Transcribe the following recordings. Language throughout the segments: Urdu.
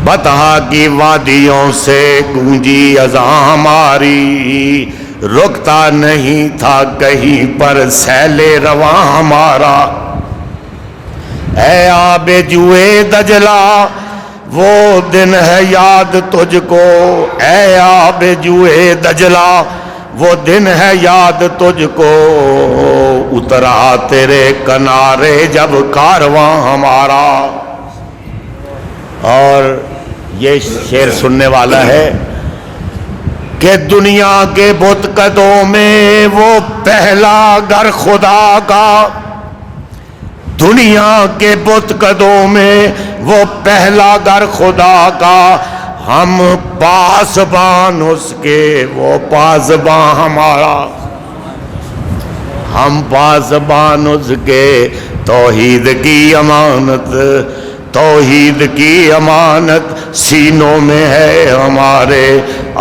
بطحا کی وادیوں سے گونجی اذاں ہماری، رکتا نہیں تھا کہیں پر سیل رواں ہمارا۔ اے آب جوئے دجلہ وہ دن ہے یاد تجھ کو، اے آب جوئے دجلہ وہ دن ہے یاد تجھ کو، اترا تیرے کنارے جب کارواں ہمارا۔ اور یہ شعر سننے والا ہے کہ دنیا کے بت قدوں میں وہ پہلا گھر خدا کا، دنیا کے بت قدوں میں وہ پہلا گھر خدا کا، ہم پاسبان اس کے وہ پاسباں ہمارا۔ ہم پاسبان اس کے، توحید کی امانت، توحید کی امانت سینوں میں ہے ہمارے،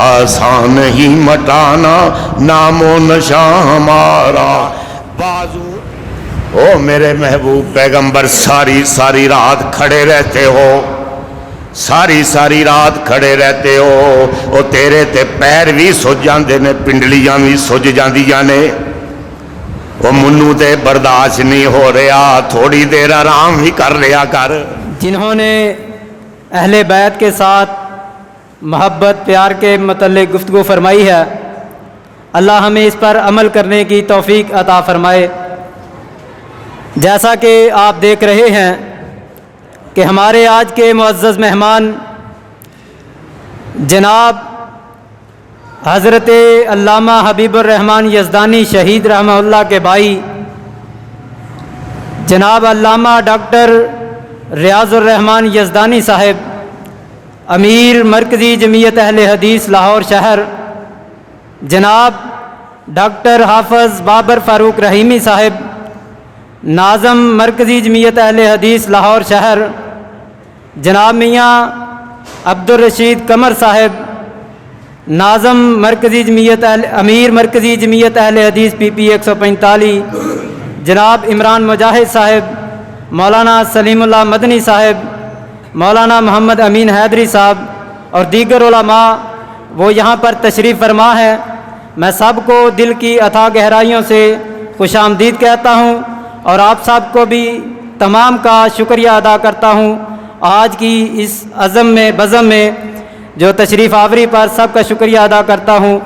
آسان نہیں مٹانا نام و نشاں ہمارا۔ بازو او میرے محبوب پیغمبر ساری ساری رات کھڑے رہتے ہو، ساری ساری رات کھڑے رہتے ہو، او تیرے تے پیر بھی سج جاندے نے، پنڈلیاں بھی سج جاندیاں نے، وہ منو تے برداشت نہیں ہو رہا، تھوڑی دیر آرام بھی کر لیا کر۔ جنہوں نے اہل بیت کے ساتھ محبت پیار کے متعلق گفتگو فرمائی ہے، اللہ ہمیں اس پر عمل کرنے کی توفیق عطا فرمائے۔ جیسا کہ آپ دیکھ رہے ہیں کہ ہمارے آج کے معزز مہمان جناب حضرت علامہ حبیب الرحمن یزدانی شہید رحمہ اللہ کے بھائی جناب علامہ ڈاکٹر ریاض الرحمن یزدانی صاحب، امیر مرکزی جمعیت اہل حدیث لاہور شہر، جناب ڈاکٹر حافظ بابر فاروق رحیمی صاحب، ناظم مرکزی جمعیت اہل حدیث لاہور شہر، جناب میاں عبدالرشید قمر صاحب، ناظم مرکزی جمعیت امیر مرکزی جمعیت اہل حدیث پی پی 145، جناب عمران مجاہد صاحب، مولانا سلیم اللہ مدنی صاحب، مولانا محمد امین حیدری صاحب اور دیگر علماء وہ یہاں پر تشریف فرما ہے۔ میں سب کو دل کی اتھاہ گہرائیوں سے خوش آمدید کہتا ہوں اور آپ سب کو بھی تمام کا شکریہ ادا کرتا ہوں۔ آج کی اس عزم میں بزم میں جو تشریف آوری پر سب کا شکریہ ادا کرتا ہوں۔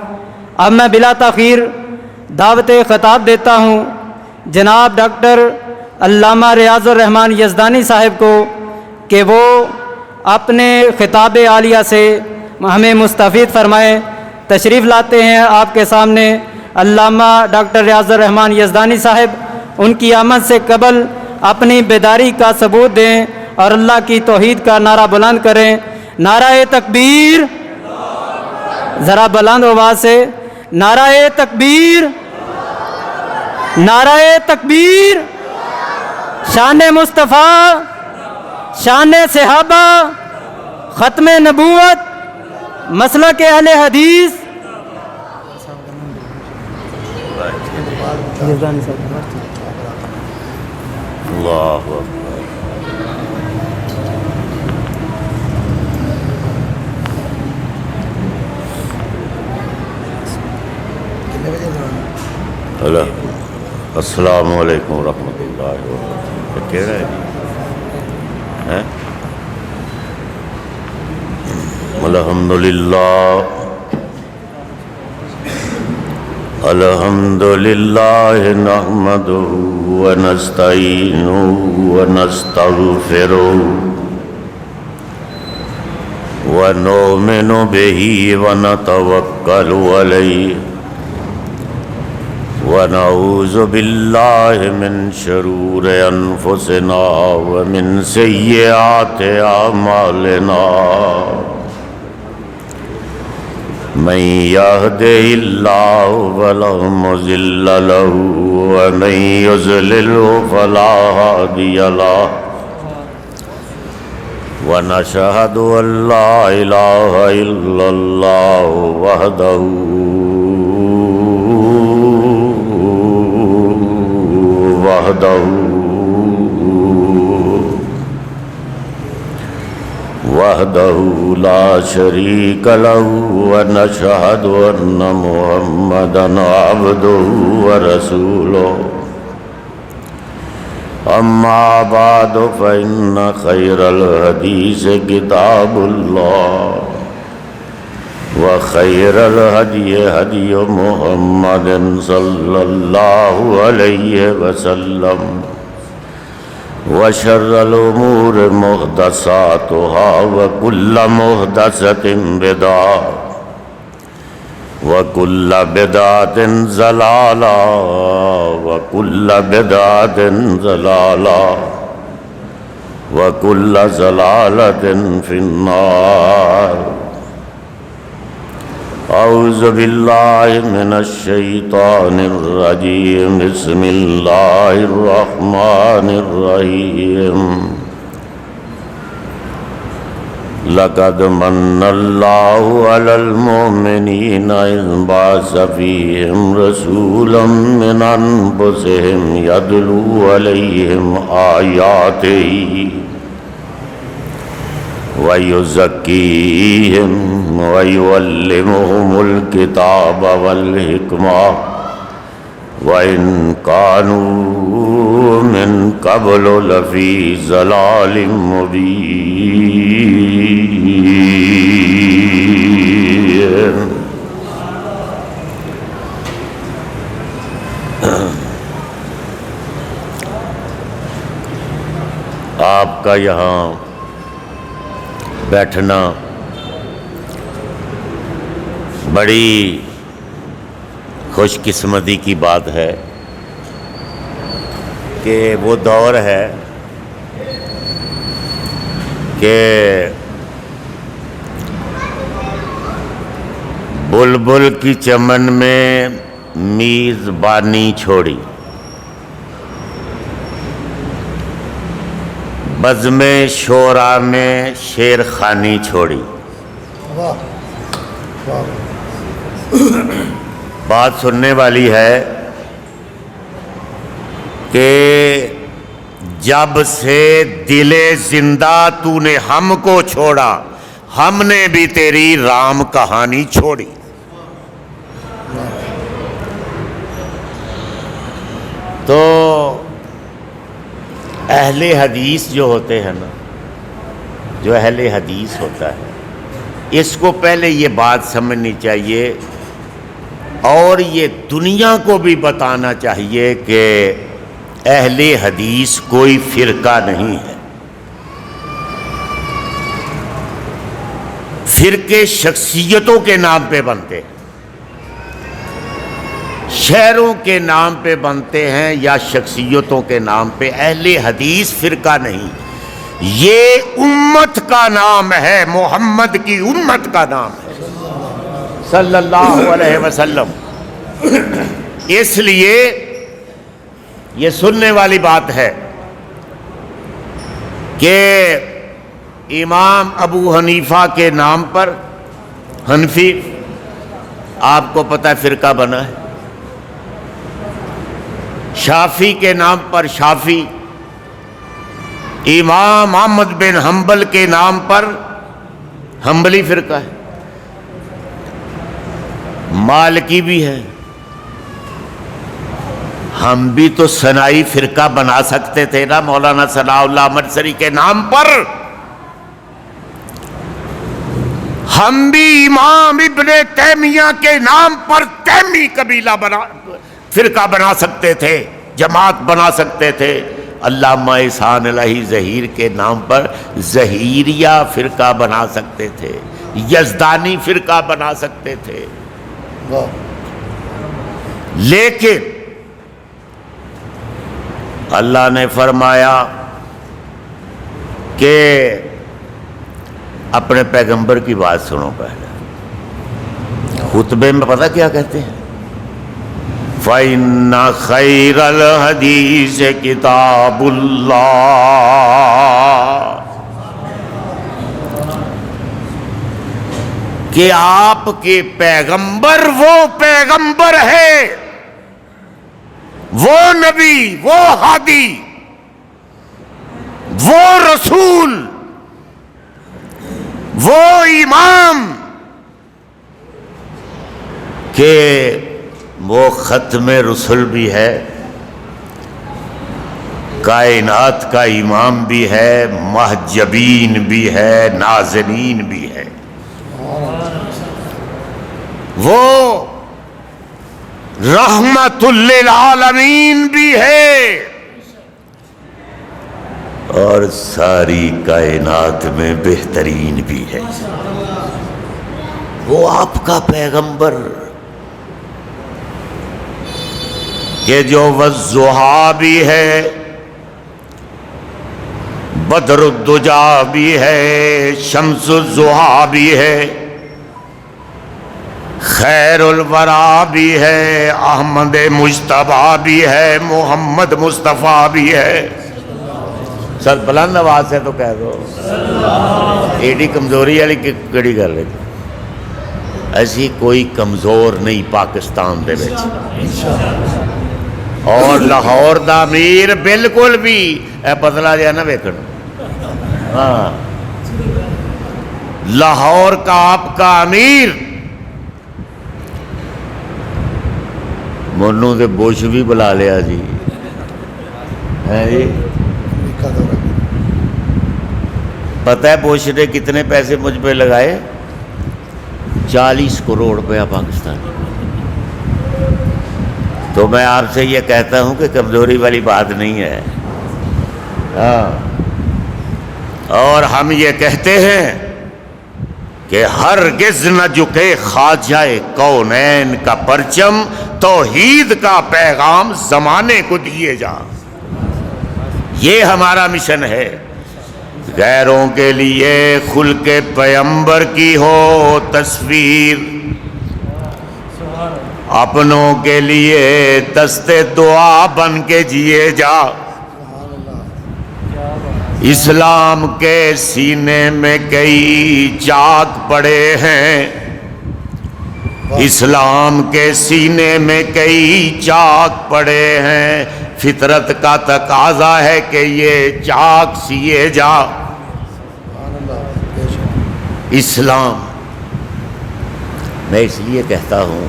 اب میں بلا تاخیر دعوت خطاب دیتا ہوں جناب ڈاکٹر علامہ ریاض الرحمن یزدانی صاحب کو کہ وہ اپنے خطاب عالیہ سے ہمیں مستفید فرمائیں۔ تشریف لاتے ہیں آپ کے سامنے علامہ ڈاکٹر ریاض الرحمن یزدانی صاحب، ان کی آمد سے قبل اپنی بیداری کا ثبوت دیں اور اللہ کی توحید کا نعرہ بلند کریں۔ نعرہ تکبیر، ذرا بلند آواز سے نعرہ تکبیر، نعرہ تکبیر، شان مصطفیٰ، شان صحابہ، ختم نبوت، مسلک اہل حدیث۔ اللہ السلام علیکم ورحمۃ اللہ وبرکاتہ۔ کہہ رہے ہیں الحمد للہ، الحمد للہ نحمدہ ونستعینہ ونستغفرہ ونؤمن بہ ونتوکل علیہ ونعوذ باللہ من شرور انفسنا ومن سیئات اعمالنا، من یہدہ اللہ فلا مضل لہ ومن یضلل فلا ہادی لہ، ونشہد ان لا الہ الا اللہ وحدہ وحدہ لا شریک لہ ونشہد ان محمدا عبدہ ورسولہ اما بعد فإن خیر الحدیث کتاب اللہ وخیر الہدی ہدی محمد صلی اللہ علیہ وسلم وشر الامور محدثاتها وکل محدثۃ بدعۃ وکل بدعۃ ضلالہ وکل بدعۃ ضلالہ وکل ضلالۃ فی النار اعوذ باللہ من الشیطان الرجیم بسم اللہ الرحمن الرحیم لقد من اللہ علی المؤمنین اذ بعث فیہم رسولا من انفسہم یتلو علیہم آیاتہ وَيُزَكِّيهِمْ وَيُعَلِّمُهُمُ الْكِتَابَ وَالْحِكْمَةَ وَإِنْ كَانُوا مِنْ قَبْلُ لَفِي ضَلَالٍ مُبِينٍ۔ آپ کا یہاں بیٹھنا بڑی خوش قسمتی کی بات ہے کہ وہ دور ہے کہ بلبل کی چمن میں میزبانی چھوڑی، بزم شورا میں شیر خانی چھوڑی۔ بات سننے والی ہے کہ جب سے دل زندہ تو نے ہم کو چھوڑا، ہم نے بھی تیری رام کہانی چھوڑی۔ تو اہل حدیث جو ہوتے ہیں نا، جو اہل حدیث ہوتا ہے، اس کو پہلے یہ بات سمجھنی چاہیے اور یہ دنیا کو بھی بتانا چاہیے کہ اہل حدیث کوئی فرقہ نہیں ہے۔ فرقے شخصیتوں کے نام پہ بنتے ہیں، شہروں کے نام پہ بنتے ہیں یا شخصیتوں کے نام پہ۔ اہل حدیث فرقہ نہیں، یہ امت کا نام ہے، محمد کی امت کا نام ہے صلی اللہ علیہ وسلم۔ اس لیے یہ سننے والی بات ہے کہ امام ابو حنیفہ کے نام پر حنفی، آپ کو پتہ ہے فرقہ بنا ہے، شافی کے نام پر شافی، امام احمد بن حنبل کے نام پر حنبلی فرقہ ہے، مالکی بھی ہے۔ ہم بھی تو ثنائی فرقہ بنا سکتے تھے نا مولانا ثناء اللہ مرسری کے نام پر، ہم بھی امام ابن تیمیہ کے نام پر تیمی قبیلہ فرقہ بنا سکتے تھے، جماعت بنا سکتے تھے۔ علامہ احسان الہی ظہیر کے نام پر ظہیریہ فرقہ بنا سکتے تھے، یزدانی فرقہ بنا سکتے تھے، لیکن اللہ نے فرمایا کہ اپنے پیغمبر کی بات سنو پہلے۔ خطبے میں پتہ کیا کہتے ہیں؟ فَإِنَّ خَيْرَ الْحَدِيثِ كِتَابُ اللَّهِ، کہ آپ کے پیغمبر وہ پیغمبر ہے، وہ نبی، وہ ہادی، وہ رسول وہ امام کہ وہ ختم رسل بھی ہے، کائنات کا امام بھی ہے، محجبین بھی ہے، ناظرین بھی ہے، وہ رحمت للعالمین بھی ہے، اور ساری کائنات میں بہترین بھی ہے۔ وہ آپ کا پیغمبر کہ جو والضحیٰ بھی ہے، بدر الدجا بھی ہے، شمس الضحیٰ بھی ہے، خیر الورا بھی ہے، احمد مجتبیٰ بھی ہے، محمد مصطفیٰ بھی ہے۔ سر بلند آواز ہے تو کہہ دو، ایڈی کمزوری والی کیڑی گل ہے؟ ایسی کوئی کمزور نہیں پاکستان دے وچ، اور لاہور دا امیر بالکل بھی اے بدلا جہا نہ ویکھن۔ ہاں، لاہور کا آپ کا امیر منو تے بش بھی بلا لیا جی، ہے جی؟ پتہ ہے بش نے کتنے پیسے مجھ پہ لگائے؟ 40 کروڑ روپیہ پاکستانی۔ تو میں آپ سے یہ کہتا ہوں کہ کمزوری والی بات نہیں ہے۔ ہاں، اور ہم یہ کہتے ہیں کہ ہرگز نہ جھکے خواجہ کونین کا پرچم، توحید کا پیغام زمانے کو دیے جا، یہ ہمارا مشن ہے۔ غیروں کے لیے خلق پیغمبر کی ہو تصویر، اپنوں کے لیے دست دعا بن کے جیے جا۔ اسلام کے سینے میں کئی چاک پڑے ہیں، اسلام کے سینے میں کئی چاک پڑے ہیں، فطرت کا تقاضا ہے کہ یہ چاک سیے جا۔ اسلام، میں اس لیے کہتا ہوں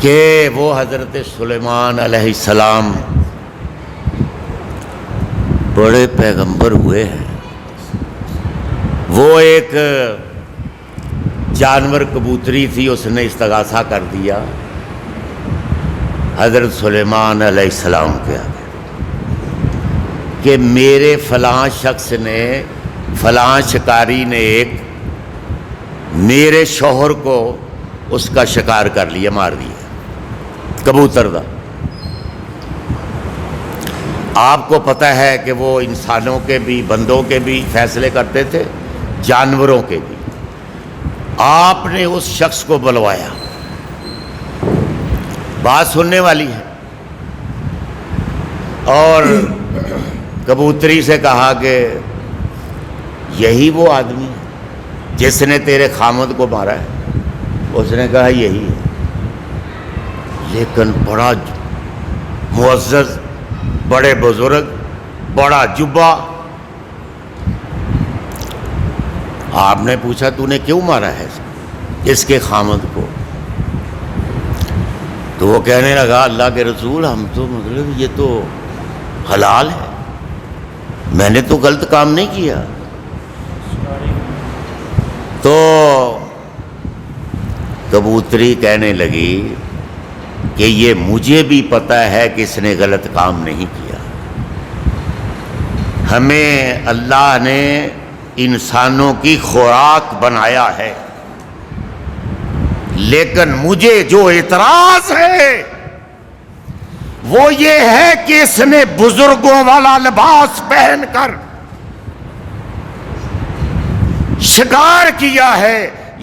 کہ وہ حضرت سلیمان علیہ السلام بڑے پیغمبر ہوئے ہیں۔ وہ ایک جانور کبوتری تھی، اس نے استغاثہ کر دیا حضرت سلیمان علیہ السلام کے آگے کہ میرے فلاں شخص نے، فلاں شکاری نے ایک میرے شوہر کو اس کا شکار کر لیا، مار دیا، کبوتر دا۔ آپ کو پتہ ہے کہ وہ انسانوں کے بھی، بندوں کے بھی فیصلے کرتے تھے، جانوروں کے بھی۔ آپ نے اس شخص کو بلوایا، بات سننے والی ہے، اور کبوتری سے کہا کہ یہی وہ آدمی ہے جس نے تیرے خامد کو مارا ہے؟ اس نے کہا یہی ہے، لیکن بڑا معزز، بڑے بزرگ، بڑا جبہ۔ آپ نے پوچھا تو نے کیوں مارا ہے اس کے خامد کو؟ تو وہ کہنے لگا اللہ کے رسول، ہم تو مطلب یہ تو حلال ہے، میں نے تو غلط کام نہیں کیا۔ تو کبوتری کہنے لگی کہ یہ مجھے بھی پتہ ہے کہ اس نے غلط کام نہیں کیا، ہمیں اللہ نے انسانوں کی خوراک بنایا ہے، لیکن مجھے جو اعتراض ہے وہ یہ ہے کہ اس نے بزرگوں والا لباس پہن کر شکار کیا ہے،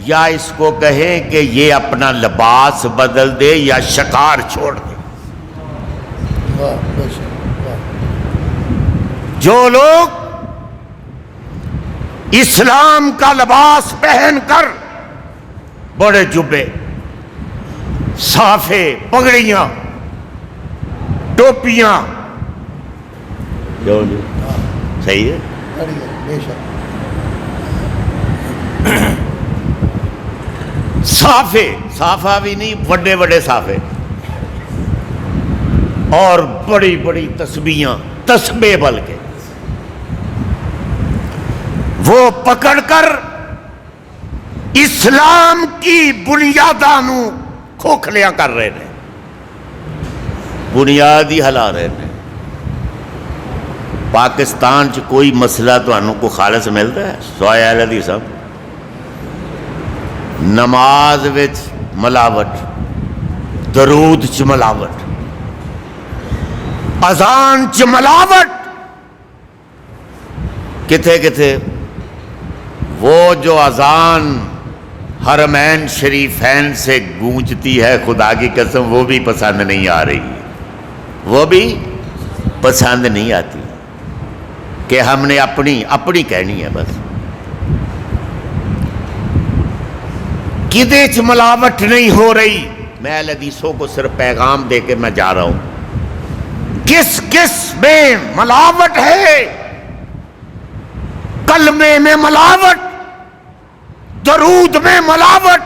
یا اس کو کہیں کہ یہ اپنا لباس بدل دے یا شکار چھوڑ دے۔ جو لوگ اسلام کا لباس پہن کر، بڑے جبے، صافے، پگڑیاں، ٹوپیاں، صحیح ہے، صافے، صافہ بھی نہیں، بڑے بڑے صافے، اور بڑی بڑی تسبیحاں، تسبیح بلکہ وہ پکڑ کر اسلام کی بنیاداں نو کھوکھلیاں کر رہے ہیں، بنیاد ہی ہلا رہے ہیں۔ پاکستان چ کوئی مسئلہ تمہیں کو خالص ملتا ہے؟ سوائے اہل حدیث صاحب، نماز وچ ملاوٹ، درود چ ملاوٹ، اذان چ ملاوٹ، کتھے کتھے وہ جو اذان حرمین شریفین سے گونجتی ہے، خدا کی قسم وہ بھی پسند نہیں آ رہی، وہ بھی پسند نہیں آتی، کہ ہم نے اپنی کہنی ہے بس۔ کدے چ ملاوٹ نہیں ہو رہی؟ میں اہل حدیثوں کو صرف پیغام دے کے میں جا رہا ہوں، کس کس میں ملاوٹ ہے؟ کلمے میں ملاوٹ، درود میں ملاوٹ،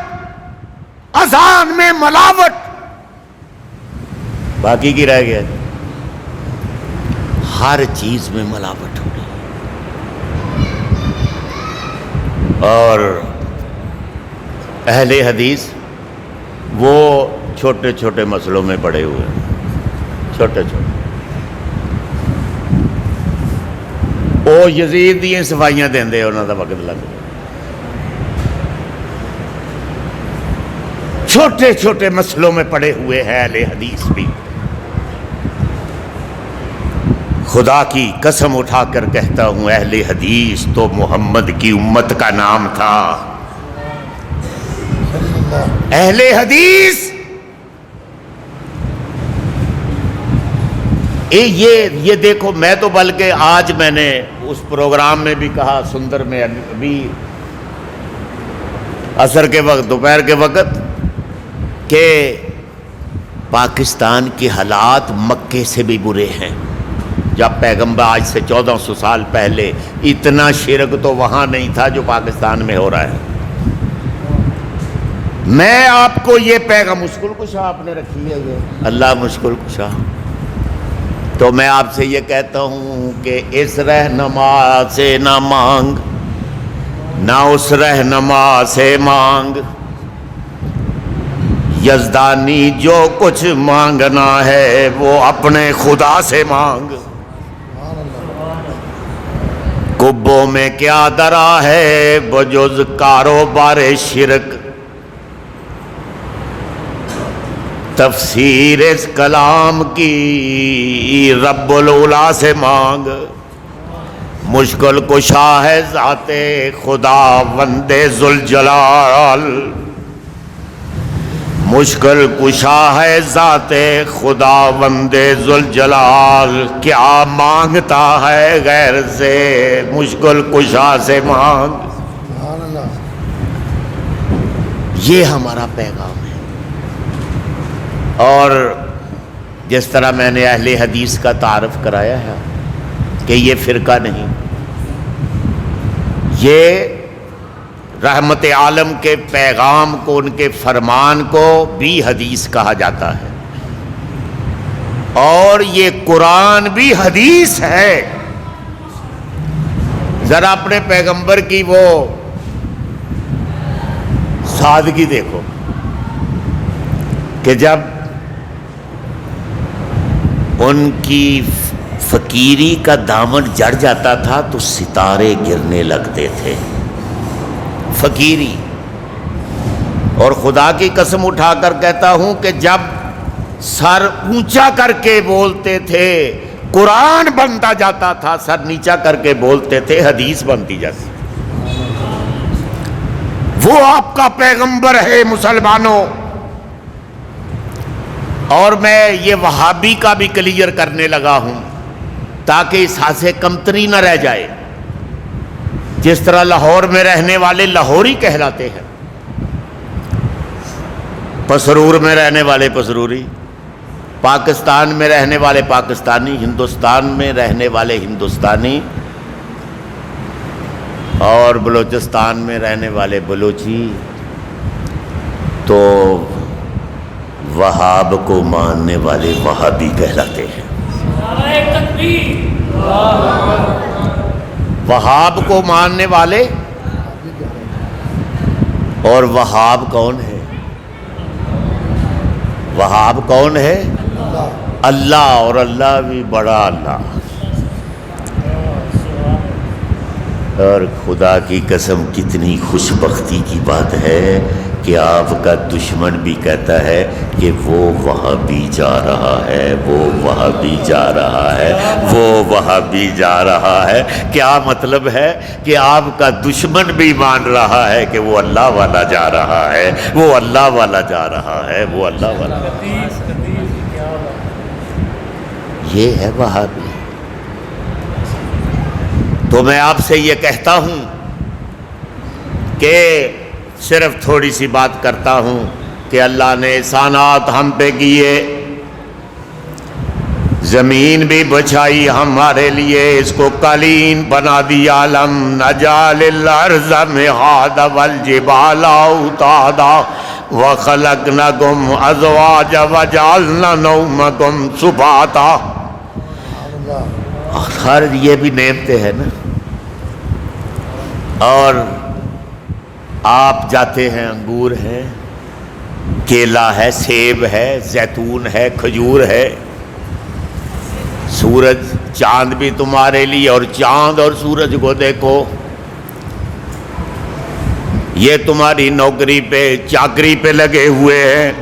اذان میں ملاوٹ، باقی کی رہ گیا؟ ہر چیز میں ملاوٹ ہو رہی۔ اور اہل حدیث وہ چھوٹے چھوٹے مسئلوں میں پڑے ہوئے ہیں، چھوٹے چھوٹے۔ وہ یزید دی صفائیاں دیندے، انہاں دا وقت لگ گیا۔ چھوٹے چھوٹے مسئلوں میں پڑے ہوئے ہیں اہل حدیث بھی۔ خدا کی قسم اٹھا کر کہتا ہوں، اہل حدیث تو محمد کی امت کا نام تھا۔ اہل حدیث یہ دیکھو، میں تو بلکہ آج میں نے اس پروگرام میں بھی کہا، سندر میں ابھی عصر کے وقت، دوپہر کے وقت، کہ پاکستان کے حالات مکے سے بھی برے ہیں۔ جب پیغمبر آج سے 1400 سال پہلے، اتنا شرک تو وہاں نہیں تھا جو پاکستان میں ہو رہا ہے۔ میں آپ کو یہ پیغام، مشکل کشا آپ نے رکھی ہے، اللہ مشکل کشا، تو میں آپ سے یہ کہتا ہوں کہ اس رہنما سے نہ مانگ، نہ اس رہنما سے مانگ، یزدانی جو کچھ مانگنا ہے وہ اپنے خدا سے مانگ۔ کبوں میں کیا درا ہے بجز کاروبار شرک، تفسیر اس کلام کی رب العلا سے مانگ۔ مشکل کشا ہے ذات خدا وندے ذوالجلال، مشکل کشا ہے ذات خدا وندے ذوالجلال، کیا مانگتا ہے غیر سے مشکل کشا سے مانگ۔ یہ ہمارا پیغام ہے۔ اور جس طرح میں نے اہل حدیث کا تعارف کرایا ہے کہ یہ فرقہ نہیں، یہ رحمت عالم کے پیغام کو، ان کے فرمان کو بھی حدیث کہا جاتا ہے، اور یہ قرآن بھی حدیث ہے۔ ذرا اپنے پیغمبر کی وہ سادگی دیکھو کہ جب ان کی فقیری کا دامن جڑ جاتا تھا تو ستارے گرنے لگتے تھے، فقیری۔ اور خدا کی قسم اٹھا کر کہتا ہوں کہ جب سر اونچا کر کے بولتے تھے قرآن بنتا جاتا تھا، سر نیچا کر کے بولتے تھے حدیث بنتی جاتی۔ وہ آپ کا پیغمبر ہے مسلمانوں۔ اور میں یہ وہابی کا بھی کلیئر کرنے لگا ہوں تاکہ اس حد سے کمتری نہ رہ جائے۔ جس طرح لاہور میں رہنے والے لاہوری کہلاتے ہیں، پسرور میں رہنے والے پسروری، پاکستان میں رہنے والے پاکستانی، ہندوستان میں رہنے والے ہندوستانی، اور بلوچستان میں رہنے والے بلوچی تو وہاب کو ماننے والے وہابی کہلاتے ہیں۔ وہاب کو ماننے والے، اور وہاب کون ہے؟ وہاب کون ہے؟ اللہ، اور اللہ بھی بڑا اللہ۔ اور خدا کی قسم کتنی خوش بختی کی بات ہے کہ آپ کا دشمن بھی کہتا ہے کہ وہ وہاں بھی جا رہا ہے، وہ وہاں بھی جا رہا ہے، وہ وہاں بھی جا رہا ہے۔ کیا مطلب ہے کہ آپ کا دشمن بھی مان رہا ہے کہ وہ اللہ والا جا رہا ہے، وہ اللہ والا جا رہا ہے، وہ اللہ والا۔ یہ ہے وہابی۔ تو میں آپ سے یہ کہتا ہوں کہ صرف تھوڑی سی بات کرتا ہوں کہ اللہ نے احسانات ہم پہ کیے، زمین بھی بچھائی ہمارے لیے، اس کو قالین بنا دیا۔ لم نجعل الارض مہادا والجبال اوتادا وخلقناکم ازواجا وجعلنا نومکم سباتا۔ ہر یہ بھی نعمتیں ہیں نا۔ اور آپ جاتے ہیں، انگور ہے، کیلا ہے، سیب ہے، زیتون ہے، کھجور ہے، سورج چاند بھی تمہارے لیے، اور چاند اور سورج کو دیکھو، یہ تمہاری نوکری پہ چاکری پہ لگے ہوئے ہیں۔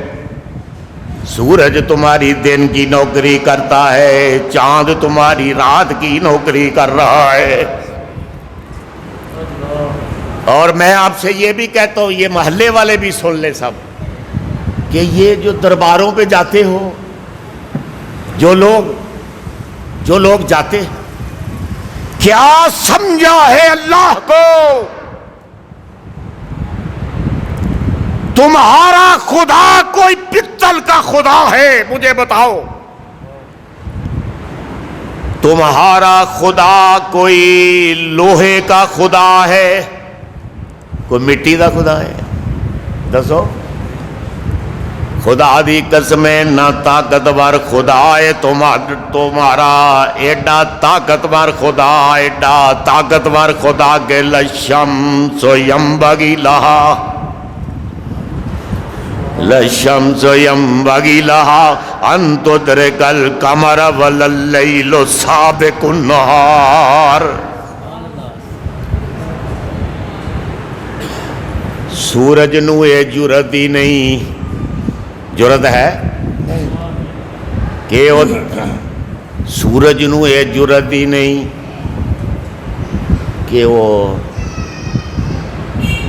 سورج تمہاری دن کی نوکری کرتا ہے، چاند تمہاری رات کی نوکری کر رہا ہے۔ اور میں آپ سے یہ بھی کہتا ہوں، یہ محلے والے بھی سن لے سب، کہ یہ جو درباروں پہ جاتے ہو، جو لوگ جاتے، کیا سمجھا ہے اللہ کو؟ تمہارا خدا کوئی پتل کا خدا ہے؟ مجھے بتاؤ، تمہارا خدا کوئی لوہے کا خدا ہے، کوئی مٹی کا خدا ہے؟ دسو۔ خدا دی قسمیں نہ طاقتور خدا ہے تمہارا، ایڈا طاقتور خدا، ایڈا طاقتور خدا کہ للشمس ینبغی لہا، للشمس ینبغی لہا ان تدرک القمر ولا اللیل سابق النہار۔ سورج نو یہ جرت ہی نہیں، جرت ہے کہ سورج نو یہ جرت ہی نہیں کہ وہ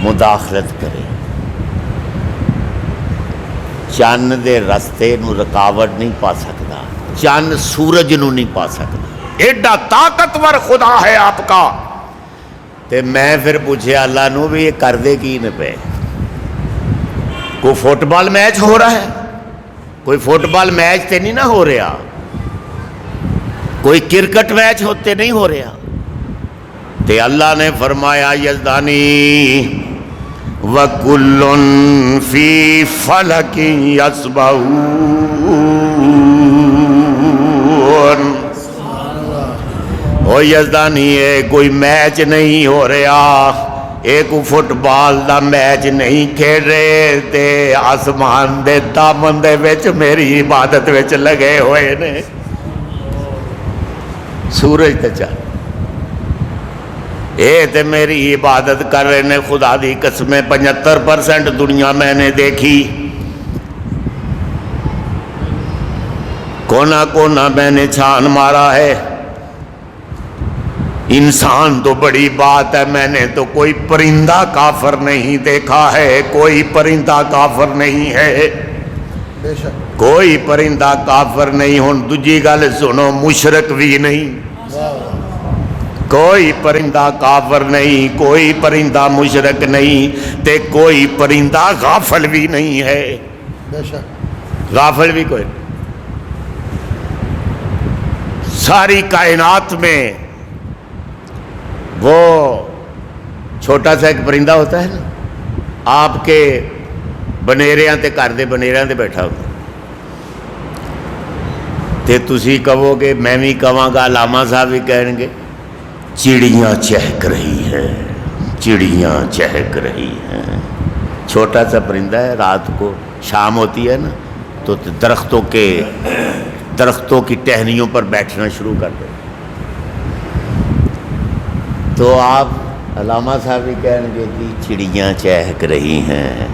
مداخلت کرے، چند دے رستے نو رکاوٹ نہیں پا سکتا، چند سورج نو نہیں پا سکتا، ایڈا طاقتور خدا ہے آپ کا۔ تے میں پھر پوچھے اللہ نو بھی یہ کر دے کی نہ پہ؟ کوئی فٹ بال میچ ہو رہا ہے؟ کوئی فٹ بال میچ تے نہیں نہ ہو رہا، کوئی کرکٹ میچ ہوتے نہیں ہو رہا، تے اللہ نے فرمایا یزدانی وَكُلٌّ فِي فَلَكٍ يَسْبَحُونَ۔ او یزدانی کوئی میچ نہیں ہو رہا، ایک فٹ بال دا میچ نہیں کھیل رہے، تے آسمان دے دامن دے وچ میری عبادت وچ لگے ہوئے نے۔ سورج تے چاند اے تے میری عبادت کر رہے نے۔ خدا دی قسمیں 75% دنیا میں نے دیکھی، کونا کونا میں نے چھان مارا ہے۔ انسان تو بڑی بات ہے، میں نے تو کوئی پرندہ کافر نہیں دیکھا ہے، کوئی پرندہ کافر نہیں ہے، کوئی پرندہ کافر نہیں۔ ہن دوجی گل سنو، مشرک بھی نہیں، کوئی پرندہ کافر نہیں، کوئی پرندہ مشرک نہیں، تے کوئی پرندہ غافل بھی نہیں ہے، غافل بھی کوئی نہیں۔ ساری کائنات میں وہ چھوٹا سا ایک پرندہ ہوتا ہے نا, آپ کے بنیریاں تے گھر دے بنیریاں تے بیٹھا ہوتا تے تسی کہو گے, میں بھی کہاں گا, علامہ صاحب بھی کہیں گے, چڑیاں چہک رہی ہیں, چڑیاں چہک رہی ہیں. چھوٹا سا پرندہ ہے, رات کو شام ہوتی ہے نا تو درختوں کی ٹہنیوں پر بیٹھنا شروع کر دے. تو آپ علامہ صاحب بھی کہیں گے کہ چڑیاں چہک رہی ہیں.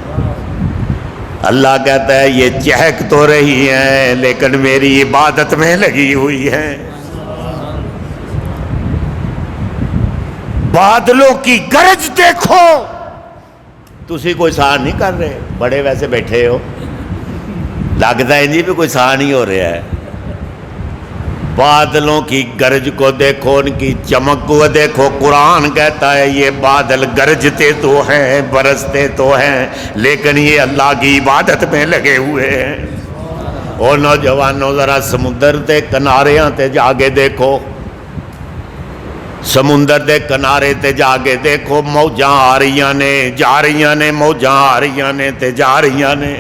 اللہ کہتا ہے یہ چہک تو رہی ہیں لیکن میری عبادت میں لگی ہوئی ہیں. بادلوں کی گرج دیکھو, تسی کوئی سان نہیں کر رہے, بڑے ویسے بیٹھے ہو, لگتا ہے جی بھی کوئی سان ہی ہو رہا ہے. بادلوں کی گرج کو دیکھو, ان کی چمک کو دیکھو. قرآن کہتا ہے یہ بادل گرجتے تو ہیں, برستے تو ہیں, لیکن یہ اللہ کی عبادت میں لگے ہوئے ہیں. اور نوجوانوں ذرا سمندر دے کناریاں تے جا کے دیکھو, سمندر دے کنارے تے جا کے دیکھو, موجاں آ رہیاں نے جا رہیاں نے, موجاں آ رہیاں نے تے جا رہیاں نے.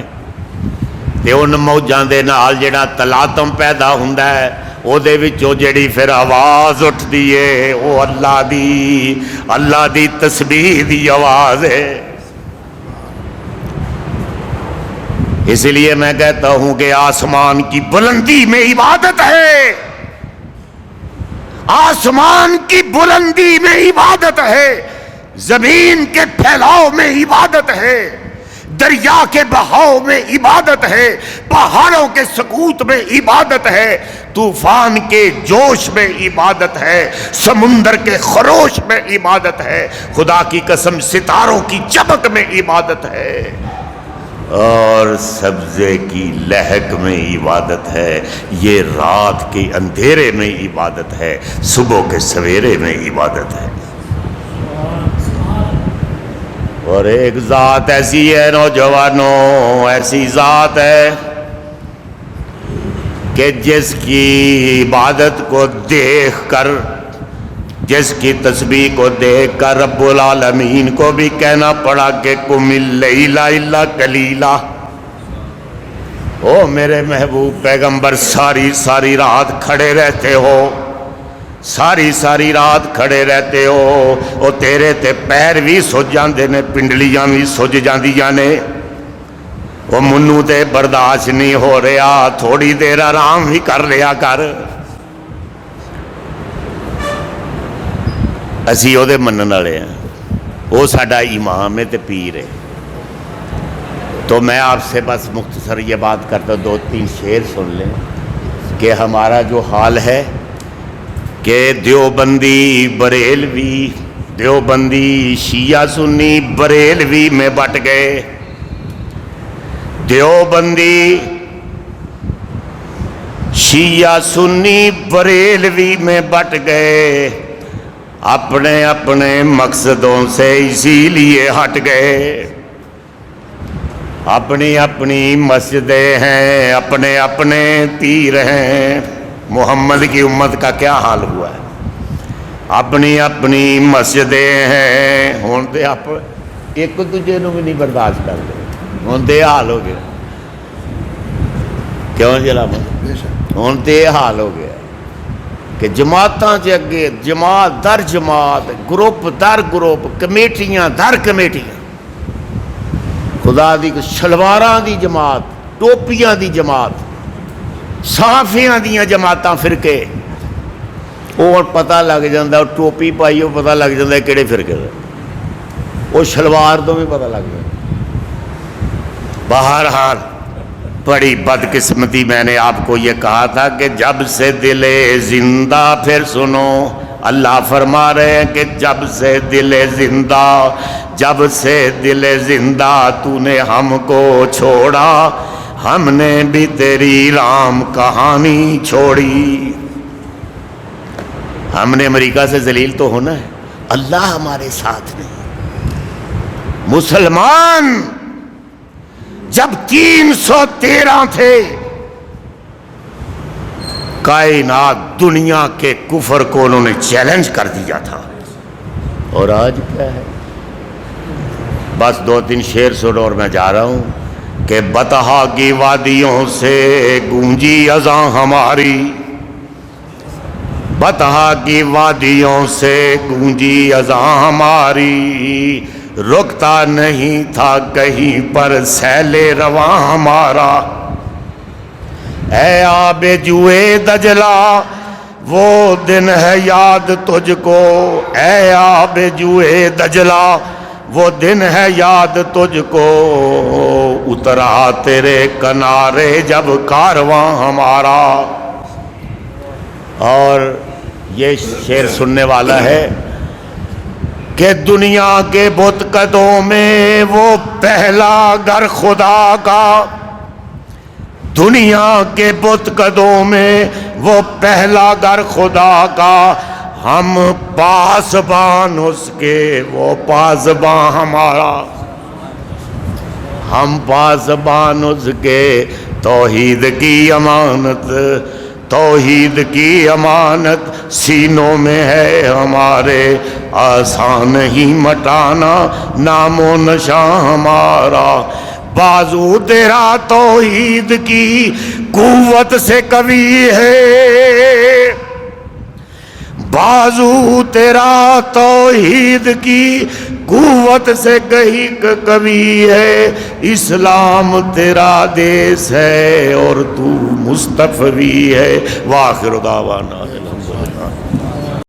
تے ان موجاں دے نال جڑا تلاطم پیدا ہوندا ہے, او دے وچوں جڑی پھر آواز اٹھدی ہے او اللہ دی تسبیح دی آواز ہے. اس لیے میں کہتا ہوں کہ آسمان کی بلندی میں عبادت ہے, آسمان کی بلندی میں عبادت ہے, زمین کے پھیلاؤ میں عبادت ہے, دریا کے بہاؤ میں عبادت ہے, پہاڑوں کے سکوت میں عبادت ہے, طوفان کے جوش میں عبادت ہے, سمندر کے خروش میں عبادت ہے, خدا کی قسم ستاروں کی چمک میں عبادت ہے, اور سبزے کی لہک میں عبادت ہے. یہ رات کے اندھیرے میں عبادت ہے, صبح کے سویرے میں عبادت ہے. اور ایک ذات ایسی ہے نوجوانوں, ایسی ذات ہے کہ جس کی عبادت کو دیکھ کر, جس کی تسبیح کو دیکھ کر رب العالمین کو بھی کہنا پڑا کہ قم اللیل الا قلیلا. او میرے محبوب پیغمبر, ساری رات کھڑے رہتے ہو, ساری رات کھڑے رہتے ہو, او تیرے تے پیر بھی سج جاندے نے, پنڈلیاں بھی سج جاندیاں نے, او منو تے برداشت نہیں ہو رہا, تھوڑی دیر آرام بھی کر لیا کر. اسی او دے منن والے ہیں, وہ ساڈا امام ہے تے پیر ہے. تو میں آپ سے بس مختصر یہ بات کرتا ہوں, 2-3 شعر سن لیں کہ ہمارا جو حال ہے کہ دیوبندی بریلوی, دیوبندی شیعہ سنی بریلوی میں بٹ گئے. دیوبندی شیعہ سنی بریلوی میں بٹ گئے, اپنے اپنے مقصدوں سے اسی لیے ہٹ گئے. اپنی اپنی مسجدیں ہیں, اپنے اپنے تیر ہیں. محمد کی امت کا کیا حال ہوا ہے, اپنی اپنی مسجدیں ہیں. ہوں تو آپ ایک دوجے نو بھی نہیں برداشت کرتے, ہوں تو یہ حال ہو گیا. کیوں جناب, ہوں تو یہ حال ہو گیا کہ جماعتاں چ اگے جماعت در جماعت, گروپ در گروپ, کمیٹیاں در کمیٹیاں, خدا دی شلواراں دی جماعت, ٹوپیاں دی جماعت, صحافیاں دیاں جماعتاں فرقے. وہ پتہ لگ جاندہ, ٹوپی پائی وہ پتہ لگ جاندہ کیڑے فرقے دا, وہ شلوار تو بھی پتہ لگ جاندہ. بہرحال بڑی بدقسمتی, میں نے آپ کو یہ کہا تھا کہ جب سے دل زندہ, پھر سنو اللہ فرما رہے ہیں کہ جب سے دل زندہ, جب سے دل زندہ تو نے ہم کو چھوڑا, ہم نے بھی تیری رام کہانی چھوڑی. ہم نے امریکہ سے ذلیل تو ہونا ہے, اللہ ہمارے ساتھ نہیں. مسلمان جب 313 تھے, کائنات دنیا کے کفر کو انہوں نے چیلنج کر دیا تھا, اور آج کیا ہے, بس 2-3 شعر سن اور میں جا رہا ہوں کہ بطحا کی وادیوں سے گونجی اذاں ہماری، بطحا کی وادیوں سے گونجی اذاں ہماری، رکتا نہیں تھا کہیں پر سیل رواں ہمارا، اے آب جوئے دجلہ وہ دن ہے یاد تجھ کو، اے آب جوئے دجلہ وہ دن ہے یاد تجھ کو، اترا تیرے کنارے جب کارواں ہمارا۔ اور یہ شعر سننے والا ہے کہ دنیا کے بت قدوں میں وہ پہلا گھر خدا کا، دنیا کے بت قدوں میں وہ پہلا گھر خدا کا، ہم پاسبان اس کے وہ پاسباں ہمارا، ہم پاسبان اس کے توحید کی امانت، توحید کی امانت سینوں میں ہے ہمارے، آسان نہیں مٹانا نام و نشاں ہمارا، بازو تیرا توحید کی قوت سے قوی ہے، بازو تیرا توحید کی قوت سے کہیں قوی ہے، اسلام تیرا دیس ہے اور تو مصطفی ہے، وآخر دعوانا